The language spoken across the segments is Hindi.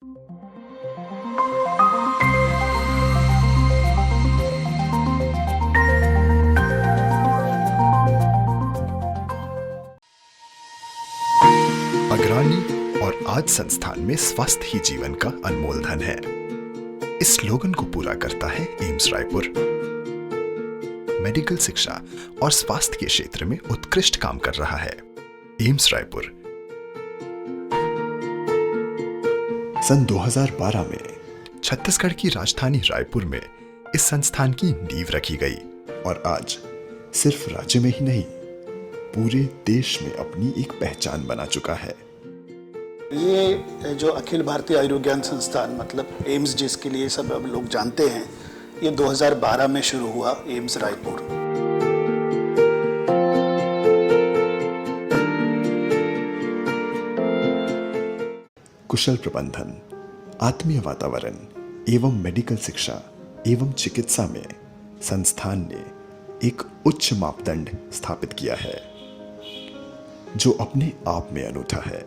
अग्रणी और आज संस्थान में स्वास्थ्य ही जीवन का अनमोल धन है। इस स्लोगन को पूरा करता है एम्स रायपुर। मेडिकल शिक्षा और स्वास्थ्य के क्षेत्र में उत्कृष्ट काम कर रहा है एम्स रायपुर। सन 2012 में छत्तीसगढ़ की राजधानी रायपुर में इस संस्थान की नींव रखी गई और आज सिर्फ राज्य में ही नहीं पूरे देश में अपनी एक पहचान बना चुका है। ये जो अखिल भारतीय आयुर्विज्ञान संस्थान मतलब एम्स जिसके लिए सब अब लोग जानते हैं, ये 2012 में शुरू हुआ एम्स रायपुर। कुशल प्रबंधन, आत्मीय वातावरण एवं मेडिकल शिक्षा एवं चिकित्सा में संस्थान ने एक उच्च मापदंड स्थापित किया है जो अपने आप में अनूठा है।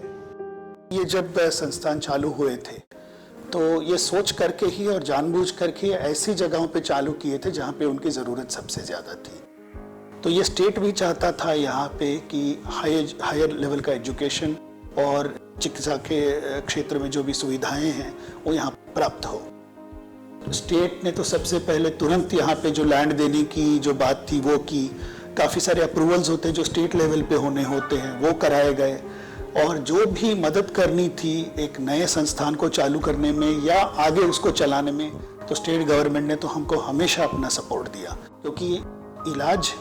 ये जब संस्थान चालू हुए थे तो ये सोच करके ही और जानबूझ करके ऐसी जगहों पे चालू किए थे जहाँ पे उनकी ज़रूरत सबसे ज़्यादा थी। तो ये स्टेट भी चाहता था यहाँ पे कि हायर लेवल का एजुकेशन और चिकित्सा के क्षेत्र में जो भी सुविधाएं हैं वो यहाँ प्राप्त हो। स्टेट ने तो सबसे पहले तुरंत यहाँ पे जो लैंड देने की जो बात थी वो की। काफ़ी सारे अप्रूवल्स होते हैं जो स्टेट लेवल पे होने होते हैं, वो कराए गए। और जो भी मदद करनी थी एक नए संस्थान को चालू करने में या आगे उसको चलाने में, तो स्टेट गवर्नमेंट ने तो हमको हमेशा अपना सपोर्ट दिया। क्योंकि इलाज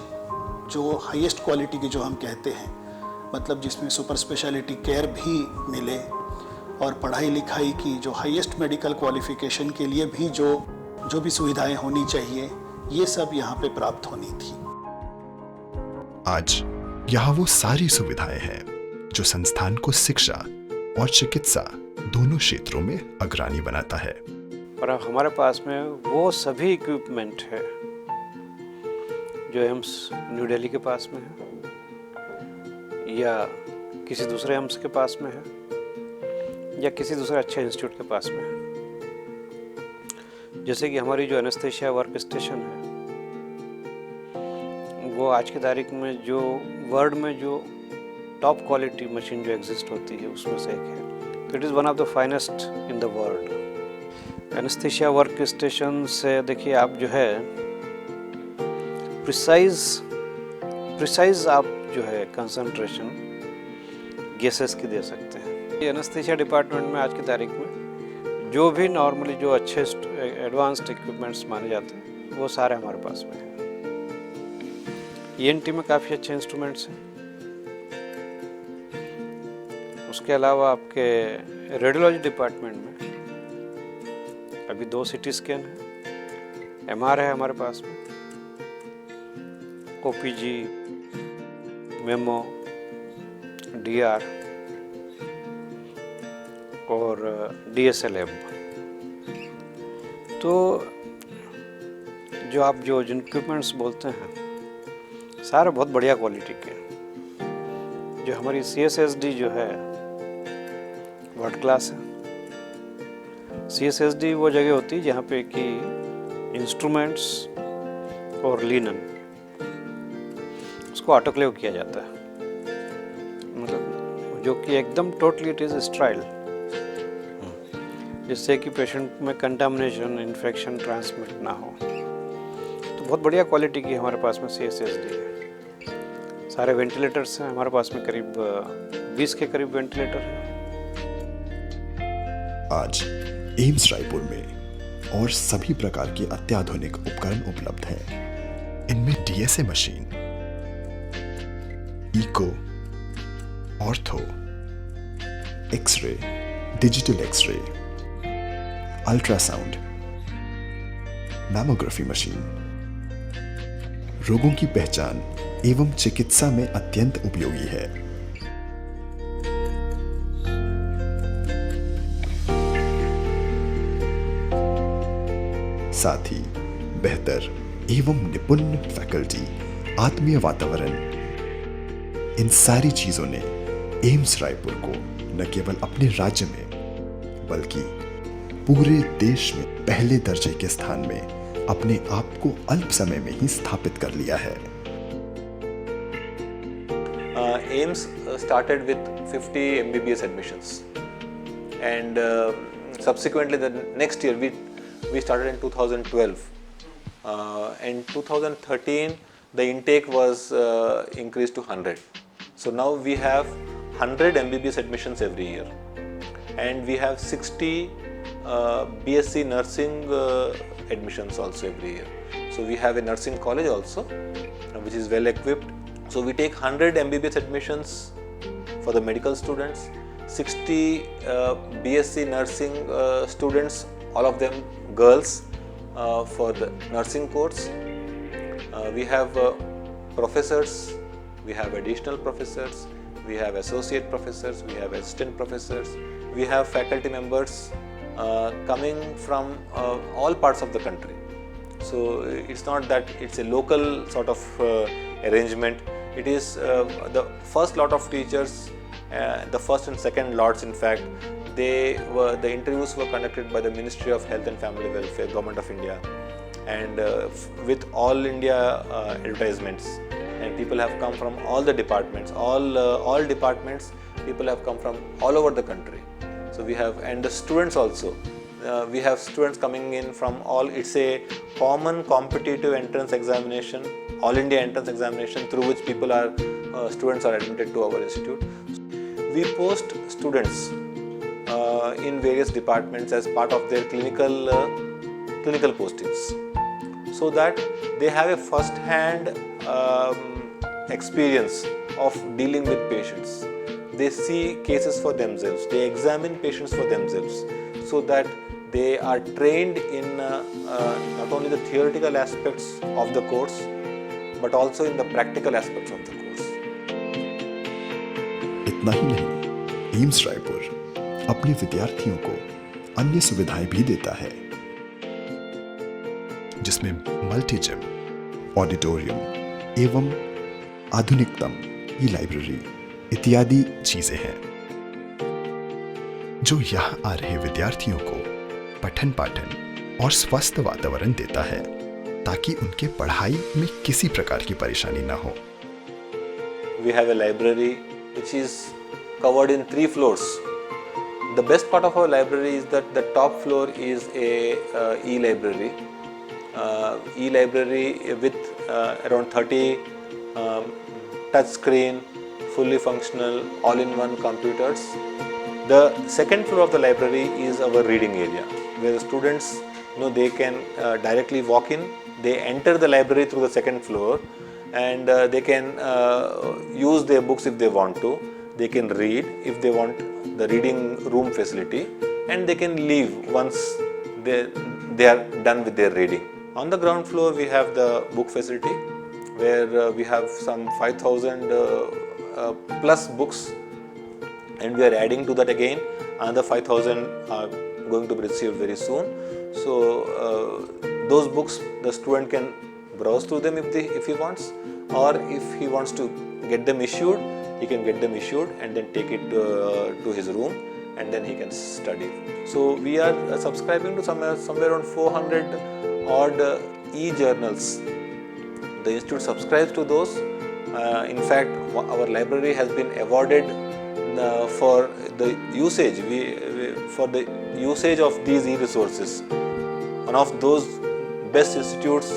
जो हाईएस्ट क्वालिटी की जो हम कहते हैं, मतलब जिसमें सुपर स्पेशलिटी केयर भी मिले और पढ़ाई लिखाई की जो हाईएस्ट मेडिकल क्वालिफिकेशन के लिए भी जो भी सुविधाएं होनी चाहिए, ये सब यहाँ पे प्राप्त होनी थी। आज यहाँ वो सारी सुविधाएं हैं जो संस्थान को शिक्षा और चिकित्सा दोनों क्षेत्रों में अग्रणी बनाता है। और हमारे पास में वो सभी इक्विपमेंट है जो एम्स न्यू दिल्ली के पास में है या किसी दूसरे एम्स के पास में है या किसी दूसरे अच्छे इंस्टीट्यूट के पास में है। जैसे कि हमारी जो एनेस्थीसिया वर्क स्टेशन है वो आज की तारीख में जो वर्ल्ड में जो टॉप क्वालिटी मशीन जो एग्जिस्ट होती है उसमें से एक है। तो it is one of the finest in the world. Anaesthesia work station से देखिए आप जो है प्रिसाइज आप जो है कंसंट्रेशन गैसेस की दे सकते हैं। ये एनेस्थीसिया डिपार्टमेंट में आज की तारीख में जो भी नॉर्मली जो अच्छे एडवांस्ड इक्विपमेंट्स माने जाते हैं वो सारे हमारे पास में हैं। ENT में काफ़ी अच्छे इंस्ट्रूमेंट्स हैं। उसके अलावा आपके रेडियोलॉजी डिपार्टमेंट में अभी 2 CT स्कैन है, MR है हमारे पास में, OPG, मेमो, DR और DSLM। तो जो आप जिन इक्विपमेंट्स बोलते हैं सारे बहुत बढ़िया क्वालिटी के। जो हमारी CSSD जो है वर्ल्ड क्लास है। CSSD वो जगह होती है जहाँ पे कि इंस्ट्रूमेंट्स और लिनन उसको ऑटोक्लेव किया जाता है, मतलब जो कि एकदम टोटली इट इज़ स्टराइल, जिससे कि पेशेंट में कंटामिनेशन इन्फेक्शन ट्रांसमिट ना हो। तो बहुत बढ़िया क्वालिटी की हमारे पास में CSSD है। सारे वेंटिलेटर्स हैं हमारे पास में, करीब 20 के करीब वेंटिलेटर हैं। आज एम्स रायपुर में और सभी प्रकार के अत्याधुनिक उपकरण उपलब्ध हैं। इनमें DSA machine, echo, ortho, x-ray, digital x-ray, ultrasound, mammography machine, रोगों की पहचान एवं चिकित्सा में अत्यंत उपयोगी है। साथ ही बेहतर एवं निपुण फैकल्टी, आत्मीय वातावरण, इन सारी चीजों ने एम्स रायपुर को न केवल अपने राज्य में बल्कि पूरे देश में पहले दर्जे के स्थान में अपने आप को अल्प समय में ही स्थापित कर लिया है। AIIMS started with 50 MBBS admissions, and subsequently the next year we started in 2012. In 2013 the intake was increased to 100. So now we have 100 MBBS admissions every year, and we have 60 BSc nursing admissions also every year. So we have a nursing college also, which is well equipped. So we take 100 MBBS admissions for the medical students, 60 BSc nursing students, all of them girls, for the nursing course. We have professors, we have additional professors, we have associate professors, we have assistant professors, we have faculty members coming from all parts of the country. So it's not that it's a local sort of arrangement. It is the first lot of teachers, the first and second lots in fact, the interviews were conducted by the Ministry of Health and Family Welfare, Government of India, and with all India advertisements, and people have come from all the departments, all departments, people have come from all over the country. So we have, and the students also, we have students coming in from all. It's a common competitive entrance examination, all India entrance examination, through which people are students are admitted to our institute. We post students in various departments as part of their clinical postings, so that they have a first-hand experience of dealing with patients. They see cases for themselves, they examine patients for themselves, so that they are trained in not only the theoretical aspects of the course, but also in the practical aspects of the course. इतना ही नहीं, एम्स रायपुर अपने विद्यार्थियों को अन्य सुविधाएं भी देता है, जिसमें मल्टी जिम, ऑडिटोरियम एवं आधुनिकतम ई लाइब्रेरी इत्यादि चीजें हैं, जो यहाँ आ रहे विद्यार्थियों को पठन पाठन और स्वस्थ वातावरण देता है, ताकि उनके पढ़ाई में किसी प्रकार की परेशानी ना हो। We have a library which is covered in 3 floors. The best part of our library is that the top floor is a e-library. E-library with around 30 touch screen, fully functional, all-in-one computers. The second floor of the library is our reading area, where the students, they can directly walk in. They enter the library through the second floor, and they can use their books if they want to. They can read if they want the reading room facility, and they can leave once they are done with their reading. On the ground floor we have the book facility, where we have some 5,000 plus books, and we are adding to that again. Another 5,000 are going to be received very soon. So those books the student can browse through them if he wants, or if he wants to get them issued, he can get them issued and then take it to his room, and then he can study. So we are subscribing to somewhere around 400 odd e-journals. The institute subscribes to those. In fact, our library has been awarded for the usage of these e-resources. One of those best institutes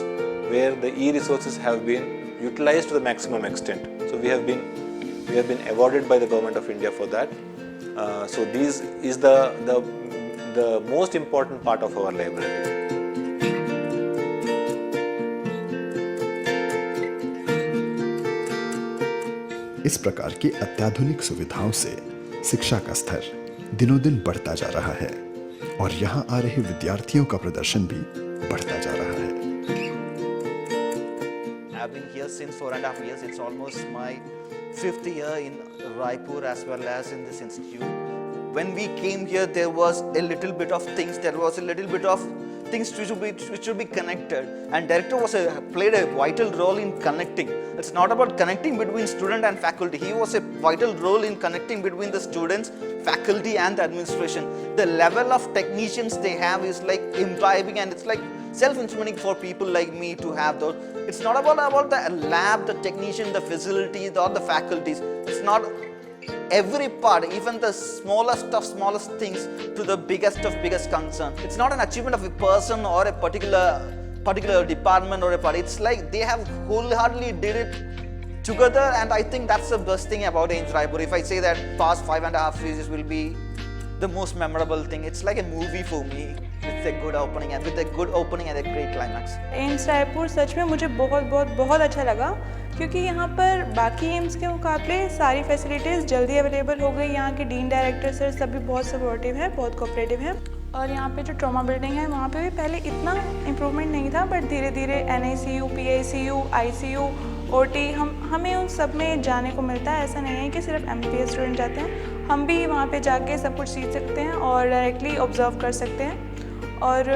where the e-resources have been utilized to the maximum extent. So we have been awarded by the Government of India for that. So this is the most important part of our library. इस प्रकार की अत्याधुनिक सुविधाओं से शिक्षा का स्तर दिनों दिन बढ़ता जा रहा है, और यहाँ आ रहे विद्यार्थियों का प्रदर्शन भी बढ़ता जा रहा है। I've been here since 4.5 years. It's almost my 5th year in Raipur as well as in this institute. When we came here, there was a little bit of things. There was a little bit of things which should be connected, and director played a vital role in connecting. It's not about connecting between student and faculty. He was a vital role in connecting between the students, faculty and the administration. The level of technicians they have is like imbibing, and it's like self-instrumenting for people like me to have those. It's not about the lab, the technician, the facilities or the faculties. It's not every part, even the smallest of smallest things to the biggest of biggest concern. It's not an achievement of a person or a particular department or a part. It's like they have wholeheartedly did it together, and I think that's the best thing about AIIMS Raipur. If I say that past 5.5 years will be the most memorable thing, it's like a movie for me. With a good opening and a great climax. AIIMS Raipur सच में मुझे बहुत अच्छा लगा, क्योंकि यहाँ पर बाकी एम्स के मुकाबले सारी फैसिलिटीज़ जल्दी अवेलेबल हो गई। यहाँ के डीन डायरेक्टर सर सभी बहुत सपोर्टिव हैं, बहुत कोऑपरेटिव हैं। और यहाँ पे जो ट्रॉमा बिल्डिंग है वहाँ पे भी पहले इतना इम्प्रूवमेंट नहीं था, बट धीरे धीरे NICU, PICU, ICU, OT हमें उन सब में जाने को मिलता है। ऐसा नहीं है कि सिर्फ MBBS स्टूडेंट जाते हैं, हम भी वहाँ पे जाके सब कुछ सीख सकते हैं और डायरेक्टली ऑब्जर्व कर सकते हैं। और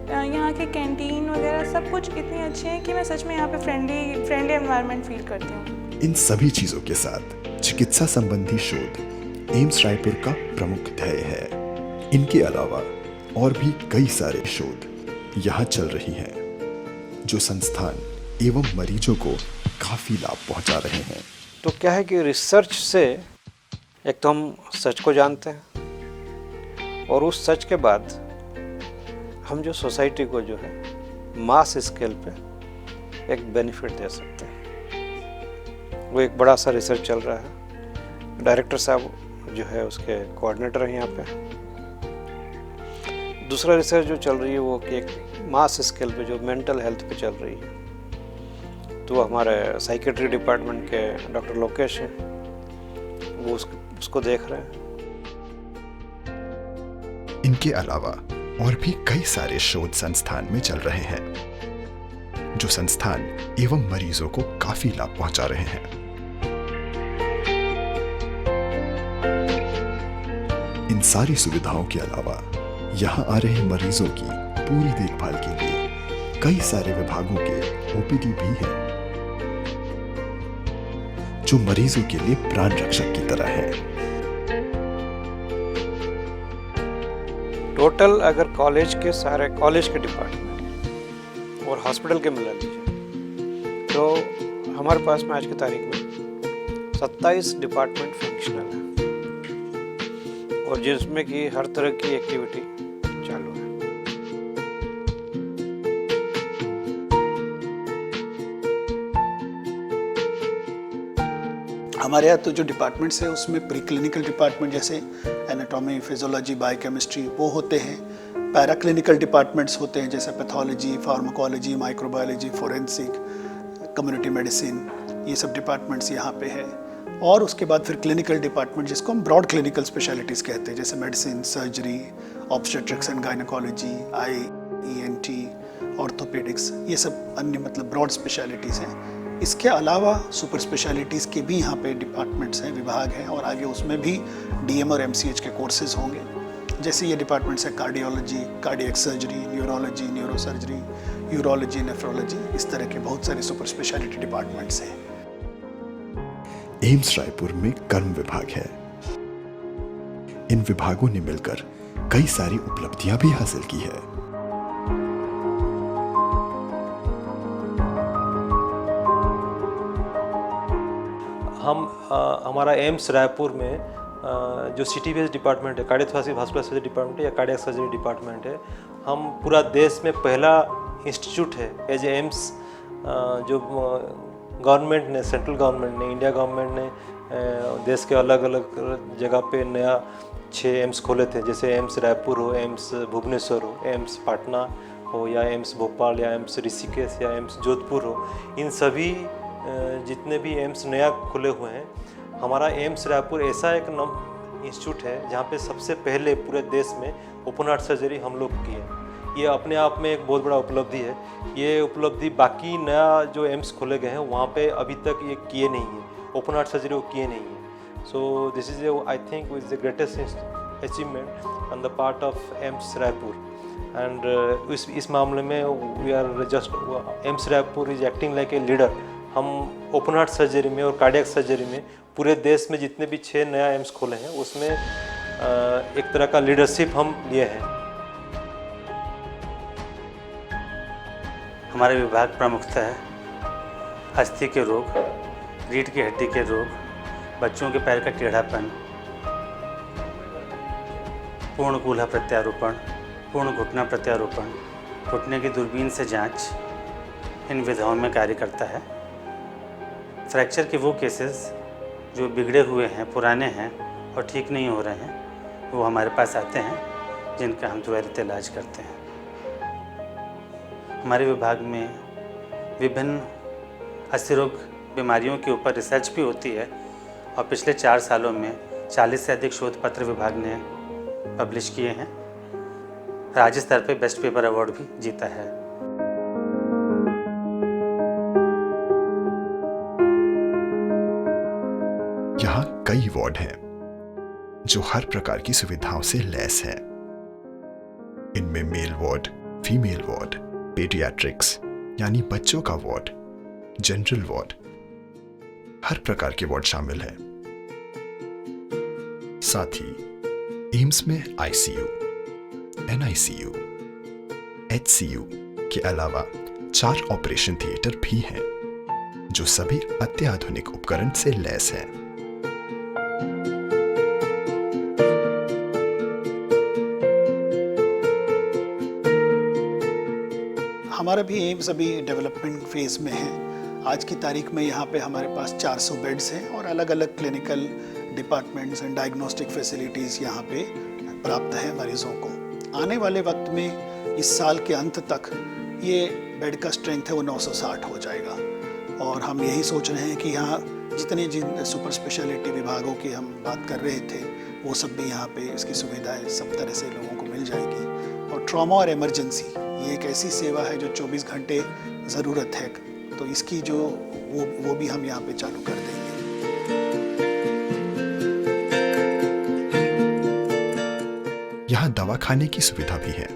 यहाँ के कैंटीन वगैरह सब कुछ इतनी अच्छी है कि मैं सच में यहाँ पे फ्रेंडली एनवायरनमेंट फील करती हूँ। इन सभी चीजों के साथ चिकित्सा संबंधी शोध एम्स रायपुर का प्रमुख ध्येय है। इनके अलावा और भी कई सारे शोध यहाँ चल रही हैं, जो संस्थान एवं मरीजों को काफी लाभ पहुँचा रहे हैं। तो क्या है कि रिसर्च से एक तो हम सच को जानते हैं, और उस सच के बाद हम जो सोसाइटी को जो है मास स्केल पे एक बेनिफिट दे सकते हैं। वो एक बड़ा सा रिसर्च चल रहा है। डायरेक्टर साहब जो है उसके कोऑर्डिनेटर हैं यहाँ पे। दूसरा रिसर्च जो चल रही है वो कि एक मास स्केल पे जो मेंटल हेल्थ पे चल रही है, तो हमारे साइकेट्री डिपार्टमेंट के डॉक्टर लोकेश हैं, वो उसको देख रहे हैं। इनके अलावा और भी कई सारे शोध संस्थान में चल रहे हैं, जो संस्थान एवं मरीजों को काफी लाभ पहुंचा रहे हैं। इन सारी सुविधाओं के अलावा यहां आ रहे मरीजों की पूरी देखभाल के लिए कई सारे विभागों के OPD भी हैं, जो मरीजों के लिए प्राण रक्षक की तरह है। टोटल अगर कॉलेज के सारे कॉलेज के डिपार्टमेंट और हॉस्पिटल के मिला लीजिए, तो हमारे पास में आज की तारीख में 27 डिपार्टमेंट फंक्शनल है, और जिसमें कि हर तरह की एक्टिविटी चालू है। हमारे यहाँ तो जो डिपार्टमेंट्स है उसमें प्री क्लिनिकल डिपार्टमेंट जैसे एनाटॉमी, फिजियोलॉजी, बायोकेमिस्ट्री वो होते हैं। पैरा क्लिनिकल डिपार्टमेंट्स होते हैं जैसे pathology, pharmacology, microbiology, forensic, community medicine, ये सब डिपार्टमेंट्स यहाँ पे है। और उसके बाद फिर क्लिनिकल डिपार्टमेंट जिसको हम ब्रॉड क्लिनिकल स्पेशलिटीज़ कहते हैं, जैसे medicine, surgery, obstetrics and gynaecology, ENT, orthopaedics, ये सब अन्य मतलब ब्रॉड स्पेशलिटीज़ हैं। इसके अलावा सुपर स्पेशलिटीज़ के भी यहाँ पे डिपार्टमेंट्स हैं, विभाग हैं, और आगे उसमें भी DM और MCH के कोर्सेज होंगे। जैसे ये डिपार्टमेंट्स हैं cardiology, cardiac surgery, neurology, neurosurgery, urology, nephrology, इस तरह के बहुत सारे सुपर स्पेशलिटी डिपार्टमेंट्स हैं। एम्स रायपुर में कर्म विभाग है। इन विभागों ने मिलकर कई सारी उपलब्धियां भी हासिल की है। हमारा एम्स रायपुर में जो सिटी बेस्ड डिपार्टमेंट है, कार्डियोथोरेसिक वास्कुलर सर्जरी डिपार्टमेंट है या कार्डियक सर्जरी डिपार्टमेंट है, हम पूरा देश में पहला इंस्टीट्यूट है एज एम्स जो गवर्नमेंट ने, सेंट्रल गवर्नमेंट ने, इंडिया गवर्नमेंट ने देश के अलग अलग जगह पे नया 6 एम्स खोले थे। जैसे एम्स रायपुर हो, एम्स भुवनेश्वर हो, एम्स पटना हो, या एम्स भोपाल, या एम्स ऋषिकेश, या एम्स जोधपुर हो। इन सभी जितने भी एम्स नया खुले हुए हैं, हमारा एम्स रायपुर ऐसा एक इंस्टीट्यूट है जहाँ पे सबसे पहले पूरे देश में ओपन हार्ट सर्जरी हम लोग की है। ये अपने आप में एक बहुत बड़ा उपलब्धि है। ये उपलब्धि बाकी नया जो एम्स खोले गए हैं वहाँ पे अभी तक ये किए नहीं है, ओपन हार्ट सर्जरी वो किए नहीं है। So this is I think is the greatest achievement on the part of AIIMS Raipur. And इस मामले में we are just AIIMS Raipur is acting like a leader. हम ओपन हार्ट सर्जरी में और कार्डियक सर्जरी में पूरे देश में जितने भी 6 नया एम्स खोले हैं उसमें एक तरह का लीडरशिप हम लिए हैं। हमारे विभाग प्रमुखतः अस्थि के रोग, रीढ़ की हड्डी के रोग, बच्चों के पैर का टेढ़ापन, पूर्ण कूल्हा प्रत्यारोपण, पूर्ण घुटना प्रत्यारोपण, घुटने की दूरबीन से जांच, इन विधाओं में कार्य करता है। फ्रैक्चर के वो केसेस जो बिगड़े हुए हैं, पुराने हैं और ठीक नहीं हो रहे हैं, वो हमारे पास आते हैं, जिनका हम त्वरित इलाज करते हैं। हमारे विभाग में विभिन्न अस्थि रोग बीमारियों के ऊपर रिसर्च भी होती है और पिछले 4 सालों में 40 से अधिक शोध पत्र विभाग ने पब्लिश किए हैं। राज्य स्तर पे बेस्ट पेपर अवार्ड भी जीता है। यहाँ कई वार्ड हैं जो हर प्रकार की सुविधाओं से लैस हैं। इनमें male ward, female ward, paediatrics यानी बच्चों का वार्ड, जनरल वार्ड, हर प्रकार के वार्ड शामिल हैं। साथ ही एम्स में आईसीयू, एनआईसीयू, एचसीयू के अलावा 4 ऑपरेशन थिएटर भी हैं जो सभी अत्याधुनिक उपकरण से लैस हैं। हमारा भी एम्स अभी डेवलपमेंट फेज़ में है। आज की तारीख में यहाँ पे हमारे पास 400 बेड्स हैं और अलग अलग clinical departments and diagnostic facilities यहाँ पे प्राप्त है मरीज़ों को। आने वाले वक्त में इस साल के अंत तक ये बेड का स्ट्रेंथ है वो 960 हो जाएगा और हम यही सोच रहे हैं कि यहाँ जिन सुपर स्पेशलिटी विभागों की हम बात कर रहे थे वो सब भी यहाँ पे इसकी सुविधाएँ सब तरह से लोगों को मिल जाएगी। और ट्रॉमा और इमरजेंसी ये एक ऐसी सेवा है जो 24 घंटे ज़रूरत है, तो इसकी जो वो भी हम यहाँ पे चालू कर देंगे। यहाँ दवा खाने की सुविधा भी है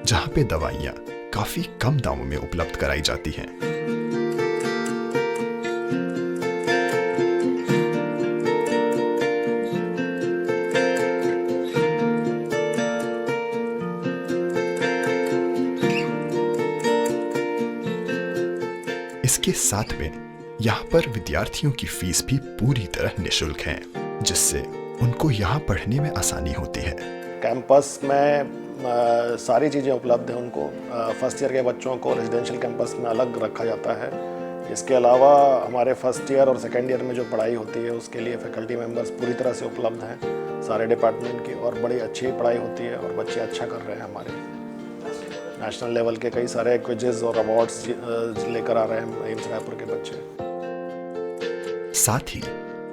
जहाँ पे दवाइयाँ काफी कम दामों में उपलब्ध कराई जाती हैं। इसके साथ में यहाँ पर विद्यार्थियों की फीस भी पूरी तरह निःशुल्क है, जिससे उनको यहाँ पढ़ने में आसानी होती है। कैंपस में सारी चीज़ें उपलब्ध हैं उनको। फर्स्ट ईयर के बच्चों को रेजिडेंशियल कैंपस में अलग रखा जाता है। इसके अलावा हमारे फर्स्ट ईयर और सेकेंड ईयर में जो पढ़ाई होती है उसके लिए फैकल्टी मेंबर्स पूरी तरह से उपलब्ध हैं सारे डिपार्टमेंट की, और बड़ी अच्छी पढ़ाई होती है और बच्चे अच्छा कर रहे हैं। हमारे नेशनल लेवल के कई सारे क्विजेज और अवार्ड्स लेकर आ रहे हैं एम्स रायपुर के बच्चे। साथ ही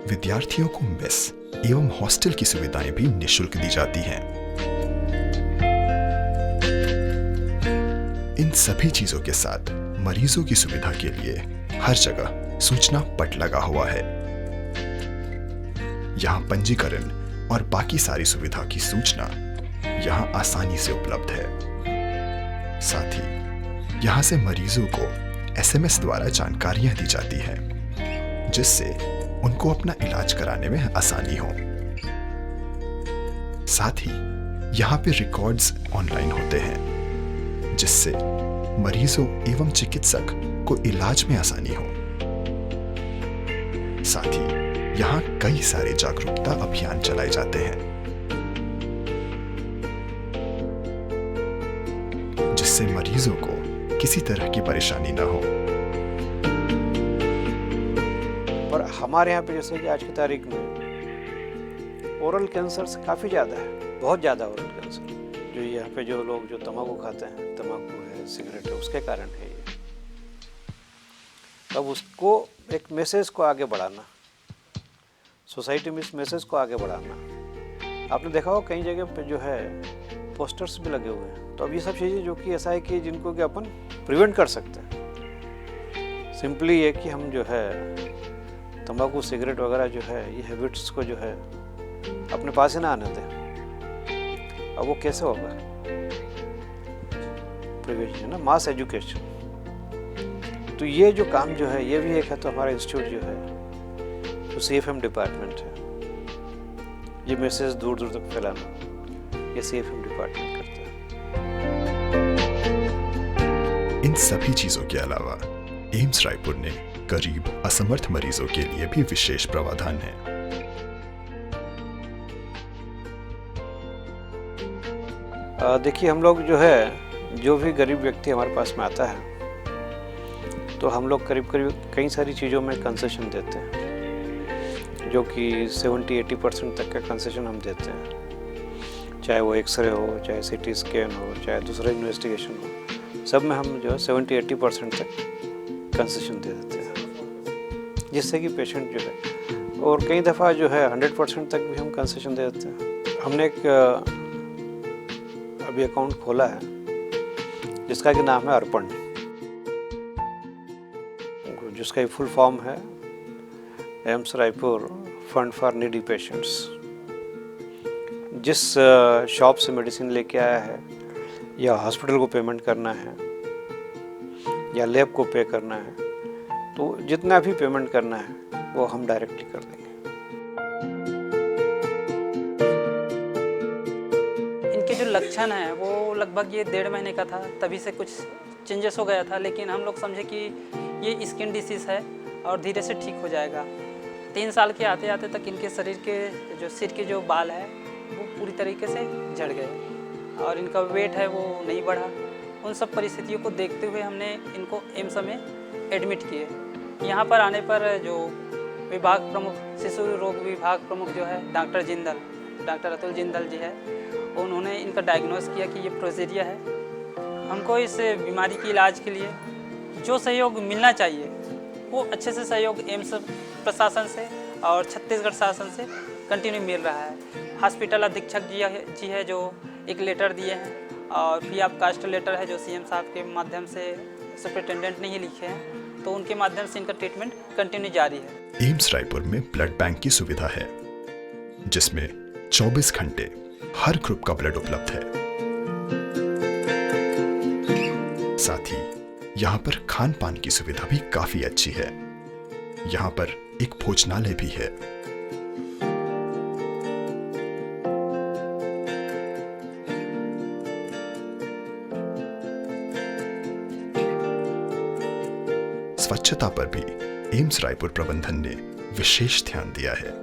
विद्यार्थियों को मेस एवं हॉस्टल की सुविधाएं भी निःशुल्क दी जाती हैं। इन सभी चीजों के साथ मरीजों की सुविधा के लिए हर जगह सूचना पट लगा हुआ है। यहाँ पंजीकरण और बाकी सारी सुविधा की सूचना यहाँ आसानी से उपलब्ध है। साथ ही यहाँ से मरीजों को एसएमएस द्वारा जानकारियां दी जाती हैं, जिससे उनको अपना इलाज कराने में आसानी हो। साथ ही यहाँ पे रिकॉर्ड्स ऑनलाइन होते हैं, जिससे मरीजों एवं चिकित्सक को इलाज में आसानी हो। साथ ही यहाँ कई सारे जागरूकता अभियान चलाए जाते हैं, जिससे मरीजों को किसी तरह की परेशानी ना हो। पर हमारे यहाँ पे जैसे कि आज की तारीख में ओरल कैंसर काफ़ी ज़्यादा है, बहुत ज़्यादा ओरल कैंसर जो यहाँ पे जो लोग जो तंबाकू खाते हैं, तंबाकू है, सिगरेट है, उसके कारण है ये। तब उसको एक मैसेज को आगे बढ़ाना, सोसाइटी में इस मैसेज को आगे बढ़ाना। आपने देखा हो कई जगह पे जो है पोस्टर्स भी लगे हुए हैं। तो अब ये सब चीज़ें जो कि ऐसा है कि जिनको कि अपन प्रिवेंट कर सकते हैं। सिंपली ये कि हम जो है तंबाकू सिगरेट वगैरह जो है ये हैबिट्स को जो है अपने पास ही ना आने दें। अब वो कैसे होगा? प्रिवेंशन है ना, मास एजुकेशन। तो ये जो काम जो है ये भी एक है। तो हमारा इंस्टीट्यूट जो है जो CFM डिपार्टमेंट है, ये मैसेज दूर दूर तक फैलाना ये CFM डिपार्टमेंट करता है। इन सभी चीजों के अलावा एम्स रायपुर ने गरीब असमर्थ मरीजों के लिए भी विशेष प्रावधान है। देखिए, हम लोग जो है जो भी गरीब व्यक्ति हमारे पास में आता है तो हम लोग करीब करीब कई सारी चीज़ों में कंसेशन देते हैं, जो कि 70-80% तक का कंसेशन हम देते हैं। चाहे वो एक्सरे हो, चाहे CT स्कैन हो, चाहे दूसरा इन्वेस्टिगेशन हो, सब में हम जो है 70-80% तक कंसेशन दे देते हैं, जिससे कि पेशेंट जो है, और कई दफ़ा जो है 100% तक भी हम कंसेशन दे देते हैं। हमने एक अभी अकाउंट खोला है जिसका कि नाम है अर्पण, जिसका फुल फॉर्म है AIIMS Raipur fund for needy patients. जिस शॉप से मेडिसिन लेके आया है या हॉस्पिटल को पेमेंट करना है या लैब को पे करना है, तो जितना भी पेमेंट करना है वो हम डायरेक्टली कर देंगे। इनके जो लक्षण है वो लगभग ये 1.5 महीने का था, तभी से कुछ चेंजेस हो गया था, लेकिन हम लोग समझे कि ये स्किन डिसीज़ है और धीरे से ठीक हो जाएगा। 3 साल के आते आते तक इनके शरीर के जो सिर के जो बाल है वो पूरी तरीके से झड़ गए और इनका वेट है वो नहीं बढ़ा। उन सब परिस्थितियों को देखते हुए हमने इनको एम्स में एडमिट किए। यहाँ पर आने पर जो विभाग प्रमुख, शिशु रोग विभाग प्रमुख जो है डॉक्टर अतुल जिंदल जी है, उन्होंने इनका डायग्नोस किया कि ये प्रोजेरिया है। हमको इस बीमारी के इलाज के लिए जो सहयोग मिलना चाहिए वो अच्छे से सहयोग एम्स प्रशासन से और छत्तीसगढ़ शासन से कंटिन्यू मिल रहा है। हॉस्पिटल अधीक्षक जी है जो एक लेटर दिए हैं और फ्री ऑफ कास्ट लेटर है जो CM साहब के माध्यम से सुपरिटेंडेंट ने ही लिखे हैं, तो उनके माध्यम से इनका ट्रीटमेंट कंटिन्यू जारी है। एम्स रायपुर में ब्लड बैंक की सुविधा है, जिसमें 24 घंटे हर ग्रुप का ब्लड उपलब्ध है। साथ ही यहाँ पर खान पान की सुविधा भी काफी अच्छी है। यहाँ पर एक भोजनालय भी है। स्वच्छता पर भी एम्स रायपुर प्रबंधन ने विशेष ध्यान दिया है,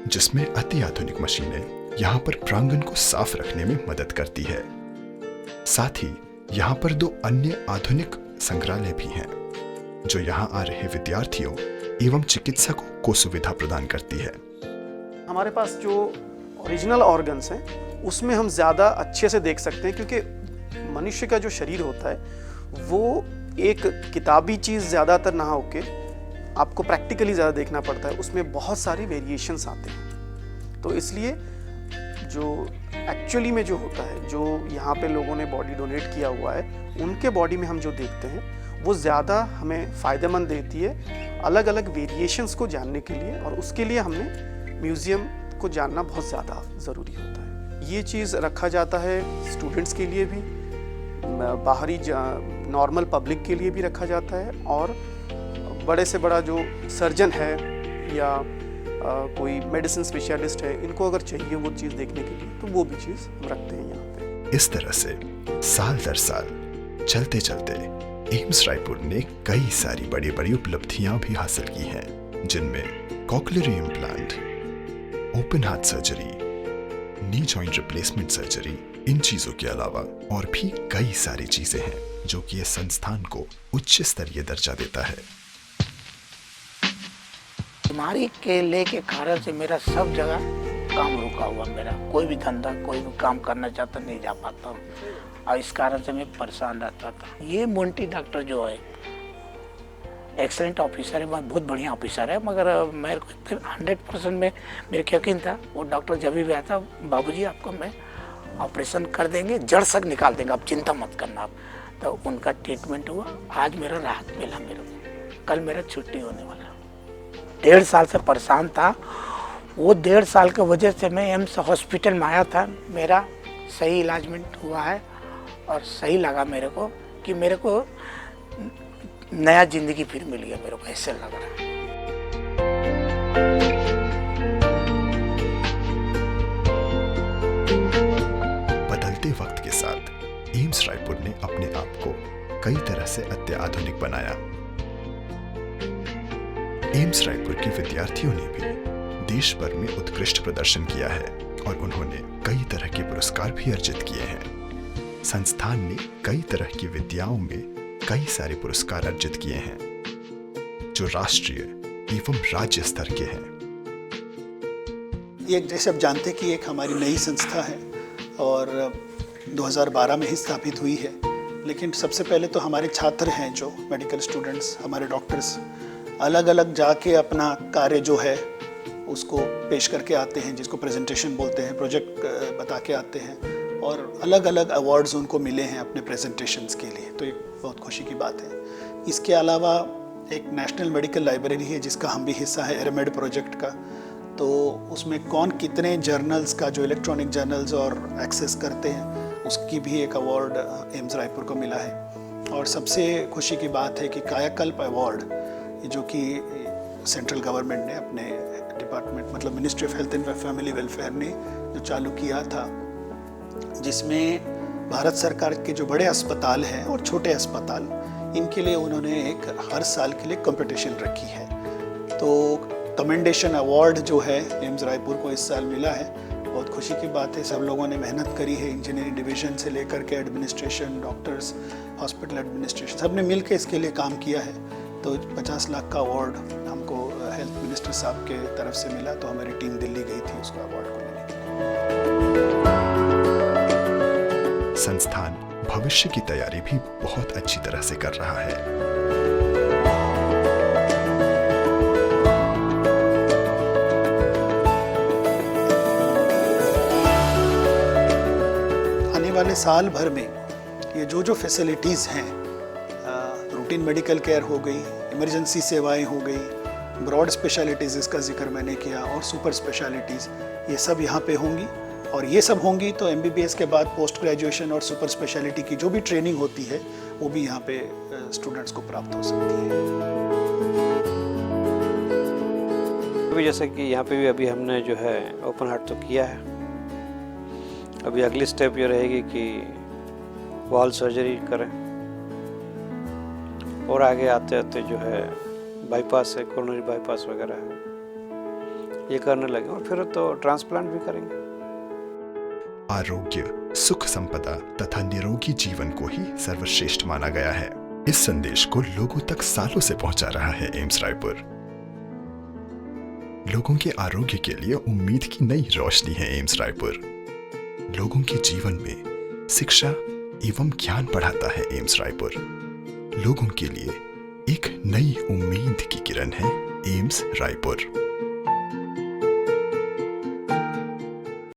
जिसमें अति आधुनिक मशीनें यहाँ पर प्रांगण को साफ रखने में मदद करती है। साथ ही यहाँ पर 2 अन्य आधुनिक संग्रहालय भी हैं, जो यहाँ आ रहे विद्यार्थियों एवं चिकित्सकों को सुविधा प्रदान करती है। हमारे पास जो ओरिजिनल ऑर्गन्स हैं उसमें हम ज़्यादा अच्छे से देख सकते हैं, क्योंकि मनुष्य का जो शरीर होता है वो एक किताबी चीज़ ज़्यादातर ना होके आपको प्रैक्टिकली ज़्यादा देखना पड़ता है। उसमें बहुत सारी वेरिएशंस आते हैं, तो इसलिए जो एक्चुअली में जो होता है, जो यहाँ पे लोगों ने बॉडी डोनेट किया हुआ है, उनके बॉडी में हम जो देखते हैं वो ज़्यादा हमें फ़ायदेमंद देती है अलग अलग वेरिएशंस को जानने के लिए, और उसके लिए हमने म्यूज़ियम को जानना बहुत ज़्यादा ज़रूरी होता है। ये चीज़ रखा जाता है स्टूडेंट्स के लिए भी, बाहरी नॉर्मल पब्लिक के लिए भी रखा जाता है, और बड़े से बड़ा जो सर्जन है या कोई मेडिसिन स्पेशलिस्ट है, इनको अगर चाहिए वो चीज़ देखने के लिए तो वो भी चीज़ हम रखते हैं यहाँ पे। इस तरह से साल दर साल चलते चलते एम्स रायपुर ने कई सारी बड़ी बड़ी उपलब्धियां भी हासिल की हैं, जिनमें cochlear implant, open heart surgery, knee joint replacement surgery, इन चीजों के अलावा और भी कई सारी चीजें हैं जो कि इस संस्थान को उच्च स्तरीय दर्जा देता है। बीमारी के लेके कारण से मेरा सब जगह काम रुका हुआ, मेरा कोई भी धंधा कोई भी काम करना चाहता नहीं जा पाता हूँ, और इस कारण से मैं परेशान रहता था। ये मोंटी डॉक्टर जो है एक्सेलेंट ऑफिसर है, बहुत बढ़िया ऑफिसर है, मगर मेरे को 100% में मेरे को यकीन था वो डॉक्टर जब भी आता, बाबूजी आपको मैं ऑपरेशन कर देंगे, जड़ तक निकाल देंगे, आप चिंता मत करना आप। तो उनका ट्रीटमेंट हुआ, आज मेरा राहत मिला, मेरे को कल मेरा छुट्टी होने वाला। 1.5 साल से परेशान था, वो 1.5 साल की वजह से मैं एम्स हॉस्पिटल में आया था। मेरा सही इलाजमेंट हुआ है और सही लगा मेरे को कि मेरे को नया ज़िंदगी फिर मिल गया, मेरे को ऐसे लग रहा है। बदलते वक्त के साथ एम्स रायपुर ने अपने आप को कई तरह से अत्याधुनिक बनाया। एम्स रायपुर के विद्यार्थियों ने भी देश भर में उत्कृष्ट प्रदर्शन किया है और उन्होंने कई तरह के पुरस्कार भी अर्जित किए हैं। संस्थान ने कई तरह की विद्याओं में कई सारे पुरस्कार अर्जित किए हैं जो राष्ट्रीय एवं राज्य स्तर के हैं। ये जैसे आप जानते हैं कि एक हमारी नई संस्था है और 2012 में ही स्थापित हुई है, लेकिन सबसे पहले तो हमारे छात्र हैं जो मेडिकल स्टूडेंट्स, हमारे डॉक्टर्स अलग अलग जाके अपना कार्य जो है उसको पेश करके आते हैं, जिसको प्रेजेंटेशन बोलते हैं, प्रोजेक्ट बता के आते हैं और अलग अलग अवार्ड्स उनको मिले हैं अपने प्रेजेंटेशंस के लिए, तो एक बहुत खुशी की बात है। इसके अलावा एक नेशनल मेडिकल लाइब्रेरी है जिसका हम भी हिस्सा है एरमेड प्रोजेक्ट का, तो उसमें कौन कितने जर्नल्स का जो इलेक्ट्रॉनिक जर्नल्स और एक्सेस करते हैं उसकी भी एक अवार्ड एम्स रायपुर को मिला है। और सबसे खुशी की बात है कि कायाकल्प अवार्ड जो कि सेंट्रल गवर्नमेंट ने अपने डिपार्टमेंट मतलब ministry of health and family welfare ने जो चालू किया था, जिसमें भारत सरकार के जो बड़े अस्पताल हैं और छोटे अस्पताल इनके लिए उन्होंने एक हर साल के लिए कंपटीशन रखी है। तो कमेंडेशन अवार्ड जो है एम्स रायपुर को इस साल मिला है, बहुत खुशी की बात है। सब लोगों ने मेहनत करी है, इंजीनियरिंग डिवीजन से लेकर के एडमिनिस्ट्रेशन, डॉक्टर्स, हॉस्पिटल एडमिनिस्ट्रेशन, सब ने मिल के इसके लिए काम किया है। तो 50 लाख का अवार्ड हमको हेल्थ मिनिस्टर साहब के तरफ से मिला, तो हमारी टीम दिल्ली गई थी उसको अवार्ड को लेने के लिए। संस्थान भविष्य की तैयारी भी बहुत अच्छी तरह से कर रहा है। आने वाले साल भर में ये जो फैसिलिटीज़ हैं, रूटीन मेडिकल केयर हो गई, इमरजेंसी सेवाएं हो गई, ब्रॉड स्पेशलिटीज़ इसका जिक्र मैंने किया और सुपर स्पेशलिटीज़, ये सब यहाँ पे होंगी। और ये सब होंगी तो MBBS के बाद पोस्ट ग्रेजुएशन और सुपर स्पेशलिटी की जो भी ट्रेनिंग होती है वो भी यहाँ पे स्टूडेंट्स को प्राप्त हो सकती है। अभी जैसे कि यहाँ पे भी अभी हमने जो है ओपन हार्ट तो किया है, अभी अगली स्टेप ये रहेगी कि वॉल सर्जरी करें और आगे आते आते जो है बाईपास है, कोरोनरी बाईपास वगैरह है, ये करने लगे और फिर तो ट्रांसप्लांट भी करेंगे। आरोग्य, सुख संपदा तथा निरोगी जीवन को ही सर्वश्रेष्ठ माना गया है। इस संदेश को लोगों तक सालों से पहुंचा रहा है एम्स रायपुर। लोगों के आरोग्य के लिए उम्मीद की नई रोशनी है एम्स रायपुर। लोगों के जीवन में शिक्षा एवं ज्ञान बढ़ाता है एम्स रायपुर। लोगों के लिए एक नई उम्मीद की किरण है एम्स रायपुर।